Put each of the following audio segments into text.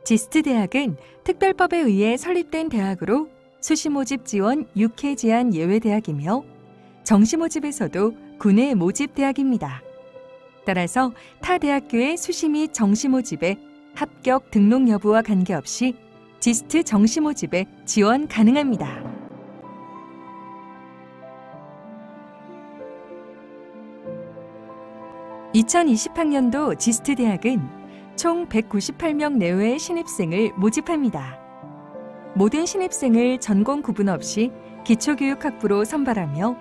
지스트 대학은 특별법에 의해 설립된 대학으로 수시 모집 지원 6회 제한 예외 대학이며 정시 모집에서도 군의 모집 대학입니다. 따라서 타 대학교의 수시 및 정시 모집에 합격 등록 여부와 관계없이 지스트 정시 모집에 지원 가능합니다. (2020학년도) 지스트 대학은 총 198명 내외의 신입생을 모집합니다. 모든 신입생을 전공 구분 없이 기초교육학부로 선발하며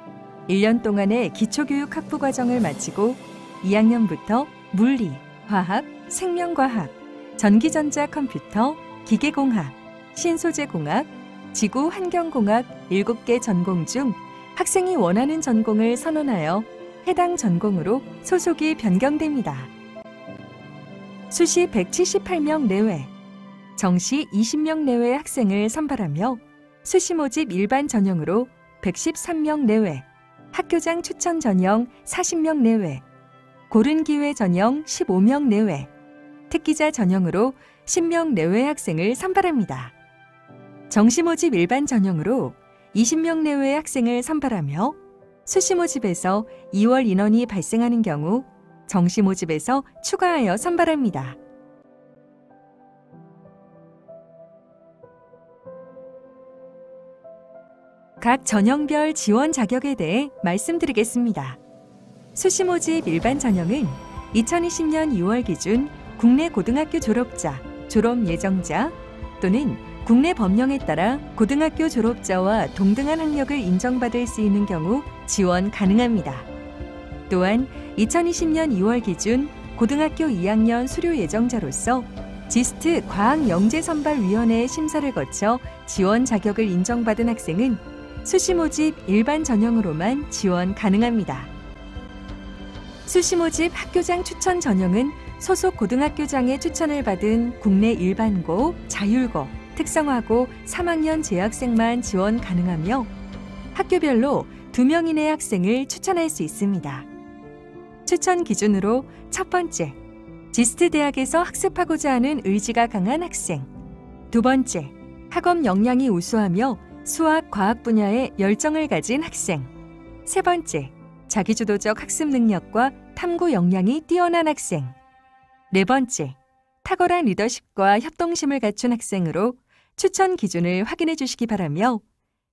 1년 동안의 기초교육학부 과정을 마치고 2학년부터 물리, 화학, 생명과학, 전기전자 컴퓨터, 기계공학, 신소재공학, 지구환경공학 7개 전공 중 학생이 원하는 전공을 선언하여 해당 전공으로 소속이 변경됩니다. 수시 178명 내외, 정시 20명 내외의 학생을 선발하며 수시 모집 일반 전형으로 113명 내외, 학교장 추천 전형 40명 내외, 고른 기회 전형 15명 내외, 특기자 전형으로 10명 내외 학생을 선발합니다. 정시 모집 일반 전형으로 20명 내외의 학생을 선발하며 수시 모집에서 2월 인원이 발생하는 경우 정시 모집에서 추가하여 선발합니다. 각 전형별 지원 자격에 대해 말씀드리겠습니다. 수시 모집 일반 전형은 2020년 2월 기준 국내 고등학교 졸업자, 졸업 예정자 또는 국내 법령에 따라 고등학교 졸업자와 동등한 학력을 인정받을 수 있는 경우 지원 가능합니다. 또한 2020년 2월 기준 고등학교 2학년 수료 예정자로서 지스트 과학영재선발위원회의 심사를 거쳐 지원 자격을 인정받은 학생은 수시 모집 일반 전형으로만 지원 가능합니다. 수시 모집 학교장 추천 전형은 소속 고등학교장의 추천을 받은 국내 일반고, 자율고, 특성화고 3학년 재학생만 지원 가능하며 학교별로 2명 이내의 학생을 추천할 수 있습니다. 추천 기준으로 첫 번째, 지스트 대학에서 학습하고자 하는 의지가 강한 학생. 두 번째, 학업 역량이 우수하며 수학, 과학 분야에 열정을 가진 학생. 세 번째, 자기주도적 학습 능력과 탐구 역량이 뛰어난 학생. 네 번째, 탁월한 리더십과 협동심을 갖춘 학생으로 추천 기준을 확인해 주시기 바라며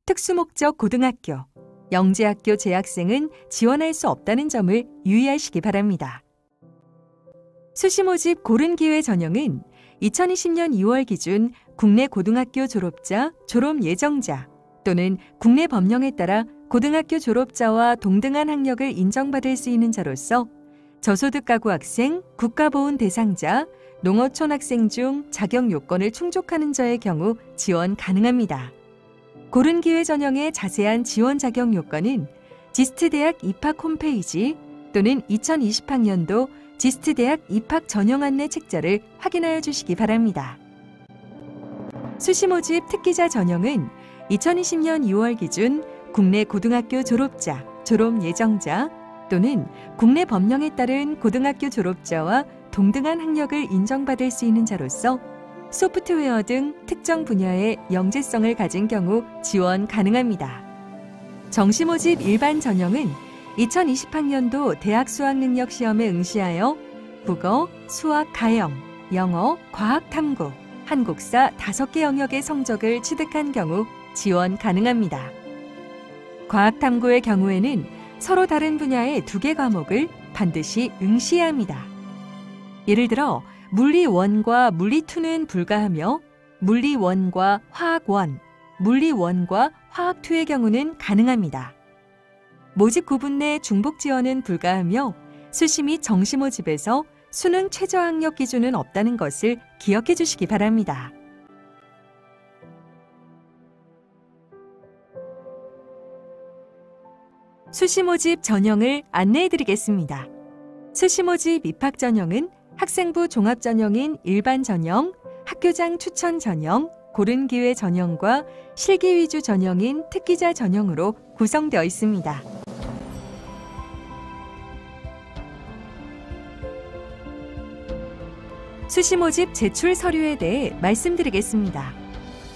특수목적 고등학교, 영재학교 재학생은 지원할 수 없다는 점을 유의하시기 바랍니다. 수시 모집 고른 기회 전형은 2020년 2월 기준 국내 고등학교 졸업자, 졸업 예정자 또는 국내 법령에 따라 고등학교 졸업자와 동등한 학력을 인정받을 수 있는 자로서 저소득 가구 학생, 국가보훈 대상자, 농어촌 학생 중 자격 요건을 충족하는 자의 경우 지원 가능합니다. 고른 기회 전형의 자세한 지원 자격 요건은 지스트 대학 입학 홈페이지 또는 2020학년도 지스트 대학 입학 전형 안내 책자를 확인하여 주시기 바랍니다. 수시 모집 특기자 전형은 2020년 2월 기준 국내 고등학교 졸업자, 졸업 예정자 또는 국내 법령에 따른 고등학교 졸업자와 동등한 학력을 인정받을 수 있는 자로서 소프트웨어 등 특정 분야의 영재성을 가진 경우 지원 가능합니다. 정시 모집 일반 전형은 2020학년도 대학 수학능력 시험에 응시하여 국어, 수학, 가형, 영어, 과학, 탐구, 한국사 5개 영역의 성적을 취득한 경우 지원 가능합니다. 과학 탐구의 경우에는 서로 다른 분야의 2개 과목을 반드시 응시해야 합니다. 예를 들어 물리 1과 물리 2는 불가하며 물리 1과 화학 1, 물리 1과 화학 2의 경우는 가능합니다. 모집 구분 내 중복 지원은 불가하며 수시 및 정시 모집에서 수능 최저 학력 기준은 없다는 것을 기억해 주시기 바랍니다. 수시 모집 전형을 안내해 드리겠습니다. 수시 모집 입학 전형은 학생부 종합 전형인 일반 전형, 학교장 추천 전형, 고른 기회 전형과 실기 위주 전형인 특기자 전형으로 구성되어 있습니다. 수시 모집 제출 서류에 대해 말씀드리겠습니다.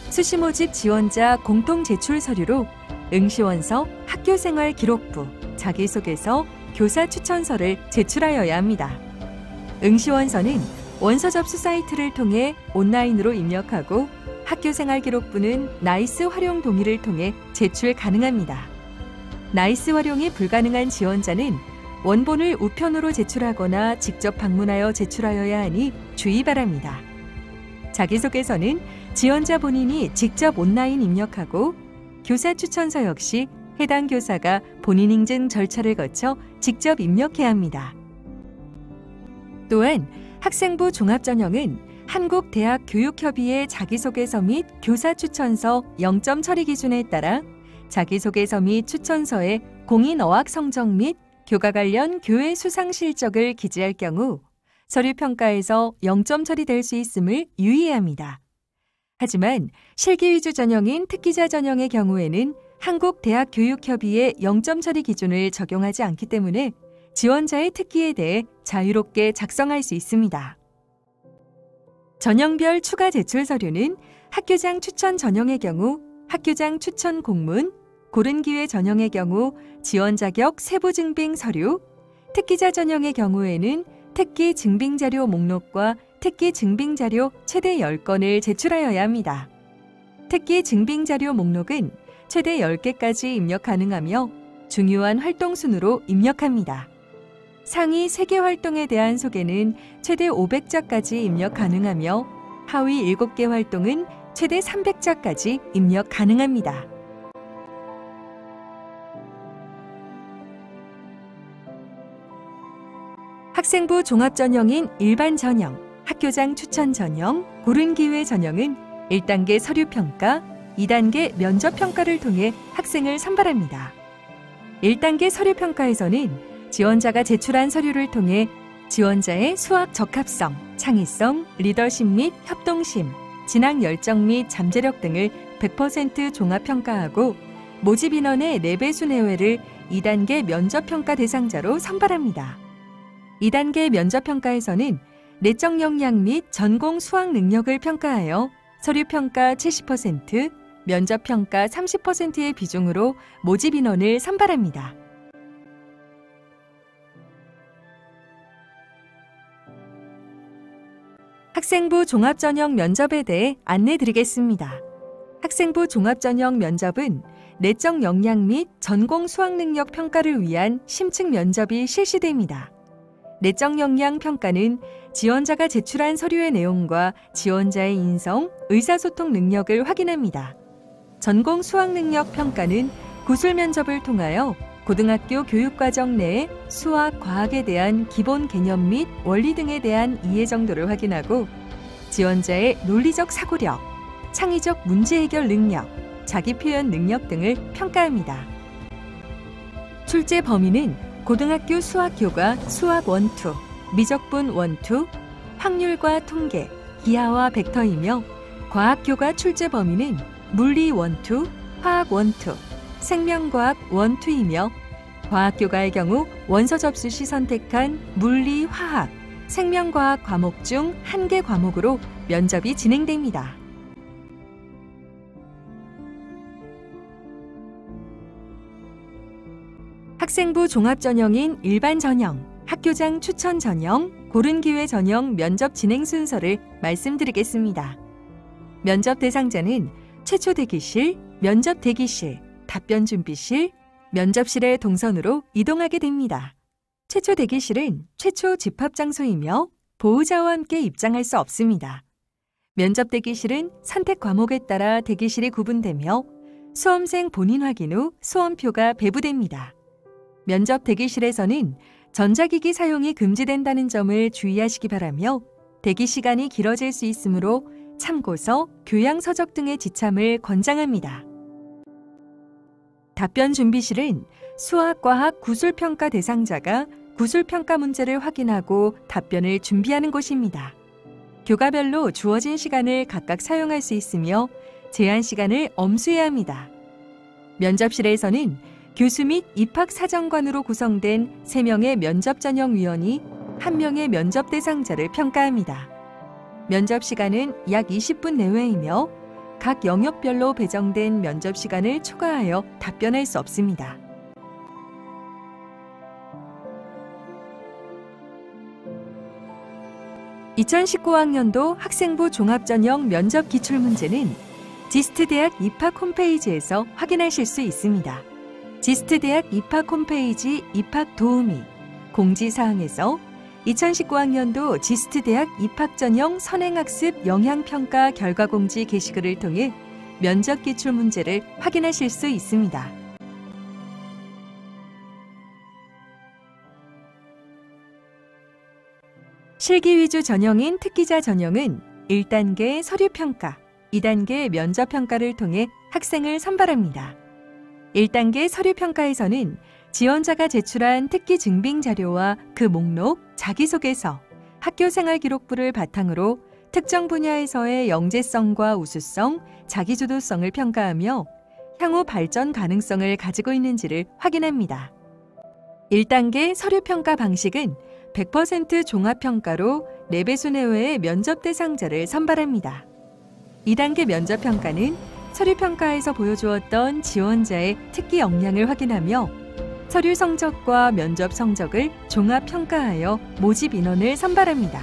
수시 모집 지원자 공통 제출 서류로 응시원서, 학교생활 기록부, 자기소개서, 교사 추천서를 제출하여야 합니다. 응시원서는 원서 접수 사이트를 통해 온라인으로 입력하고 학교생활 기록부는 나이스 활용 동의를 통해 제출 가능합니다. 나이스 활용이 불가능한 지원자는 원본을 우편으로 제출하거나 직접 방문하여 제출하여야 하니 주의 바랍니다. 자기소개서는 지원자 본인이 직접 온라인 입력하고 교사 추천서 역시 해당 교사가 본인 인증 절차를 거쳐 직접 입력해야 합니다. 또한 학생부 종합전형은 한국대학교육협의회 자기소개서 및 교사 추천서 0점 처리 기준에 따라 자기소개서 및 추천서에 공인 어학 성적 및 교과 관련 교외 수상 실적을 기재할 경우 서류평가에서 0점 처리될 수 있음을 유의해야 합니다. 하지만 실기 위주 전형인 특기자 전형의 경우에는 한국대학교육협의회 0점 처리 기준을 적용하지 않기 때문에 지원자의 특기에 대해 자유롭게 작성할 수 있습니다. 전형별 추가 제출 서류는 학교장 추천 전형의 경우 학교장 추천 공문, 고른기회 전형의 경우 지원 자격 세부 증빙 서류, 특기자 전형의 경우에는 특기 증빙 자료 목록과 특기 증빙 자료 최대 10건을 제출하여야 합니다. 특기 증빙 자료 목록은 최대 10개까지 입력 가능하며 중요한 활동 순으로 입력합니다. 상위 3개 활동에 대한 소개는 최대 500자까지 입력 가능하며 하위 7개 활동은 최대 300자까지 입력 가능합니다. 학생부 종합전형인 일반 전형, 학교장 추천 전형, 고른기회 전형은 1단계 서류평가, 2단계 면접평가를 통해 학생을 선발합니다. 1단계 서류평가에서는 지원자가 제출한 서류를 통해 지원자의 수학 적합성, 창의성, 리더십 및 협동심, 진학 열정 및 잠재력 등을 100% 종합평가하고 모집 인원의 4배수 내외를 2단계 면접평가 대상자로 선발합니다. 2단계 면접평가에서는 내적 역량 및 전공 수학 능력을 평가하여 서류평가 70%, 면접평가 30%의 비중으로 모집 인원을 선발합니다. 학생부 종합전형 면접에 대해 안내드리겠습니다. 학생부 종합전형 면접은 내적 역량 및 전공 수학 능력 평가를 위한 심층 면접이 실시됩니다. 내적 역량 평가는 지원자가 제출한 서류의 내용과 지원자의 인성, 의사소통 능력을 확인합니다. 전공 수학 능력 평가는 구술 면접을 통하여 고등학교 교육과정 내에 수학, 과학에 대한 기본 개념 및 원리 등에 대한 이해 정도를 확인하고 지원자의 논리적 사고력, 창의적 문제 해결 능력, 자기 표현 능력 등을 평가합니다. 출제 범위는 고등학교 수학교과 수학 1, 2, 미적분 1, 2, 확률과 통계, 기하와 벡터이며 과학교과 출제 범위는 물리 1, 2, 화학 1, 2, 생명과학 1, 2이며 과학교과의 경우 원서 접수 시 선택한 물리, 화학, 생명과학 과목 중 1개 과목으로 면접이 진행됩니다. 학생부 종합전형인 일반 전형, 학교장 추천 전형, 고른기회 전형 면접 진행 순서를 말씀드리겠습니다. 면접 대상자는 최초 대기실, 면접 대기실, 답변 준비실, 면접실의 동선으로 이동하게 됩니다. 최초 대기실은 최초 집합 장소이며 보호자와 함께 입장할 수 없습니다. 면접 대기실은 선택 과목에 따라 대기실이 구분되며 수험생 본인 확인 후 수험표가 배부됩니다. 면접 대기실에서는 전자기기 사용이 금지된다는 점을 주의하시기 바라며 대기 시간이 길어질 수 있으므로 참고서, 교양서적 등의 지참을 권장합니다. 답변 준비실은 수학, 과학, 구술평가 대상자가 구술평가 문제를 확인하고 답변을 준비하는 곳입니다. 교과별로 주어진 시간을 각각 사용할 수 있으며 제한 시간을 엄수해야 합니다. 면접실에서는 교수 및 입학사정관으로 구성된 3명의 면접 전형 위원이 1명의 면접 대상자를 평가합니다. 면접 시간은 약 20분 내외이며 각 영역별로 배정된 면접 시간을 초과하여 답변할 수 없습니다. (2019학년도) 학생부 종합전형 면접 기출문제는 지스트 대학 입학 홈페이지에서 확인하실 수 있습니다. 지스트 대학 입학 홈페이지 입학 도우미 공지사항에서 2019학년도 지스트 대학 입학 전형 선행학습 영향평가 결과 공지 게시글을 통해 면접 기출 문제를 확인하실 수 있습니다. 실기 위주 전형인 특기자 전형은 1단계 서류평가, 2단계 면접평가를 통해 학생을 선발합니다. 1단계 서류평가에서는 지원자가 제출한 특기 증빙 자료와 그 목록, 자기소개서, 학교생활기록부를 바탕으로 특정 분야에서의 영재성과 우수성, 자기주도성을 평가하며 향후 발전 가능성을 가지고 있는지를 확인합니다. 1단계 서류평가 방식은 100% 종합평가로 4배수 내외의 면접 대상자를 선발합니다. 2단계 면접평가는 서류평가에서 보여주었던 지원자의 특기 역량을 확인하며 서류 성적과 면접 성적을 종합평가하여 모집 인원을 선발합니다.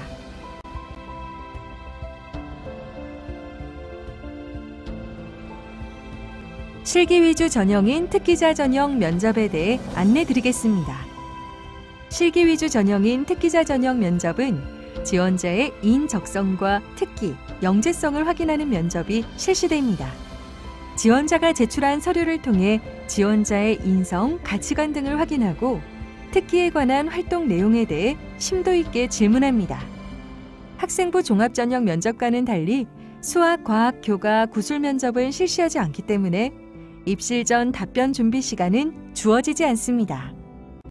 실기 위주 전형인 특기자 전형 면접에 대해 안내드리겠습니다. 실기 위주 전형인 특기자 전형 면접은 지원자의 인적성과 특기, 영재성을 확인하는 면접이 실시됩니다. 지원자가 제출한 서류를 통해 지원자의 인성, 가치관 등을 확인하고 특기에 관한 활동 내용에 대해 심도 있게 질문합니다. 학생부 종합전형 면접과는 달리 수학, 과학, 교과, 구술 면접은 실시하지 않기 때문에 입실 전 답변 준비 시간은 주어지지 않습니다.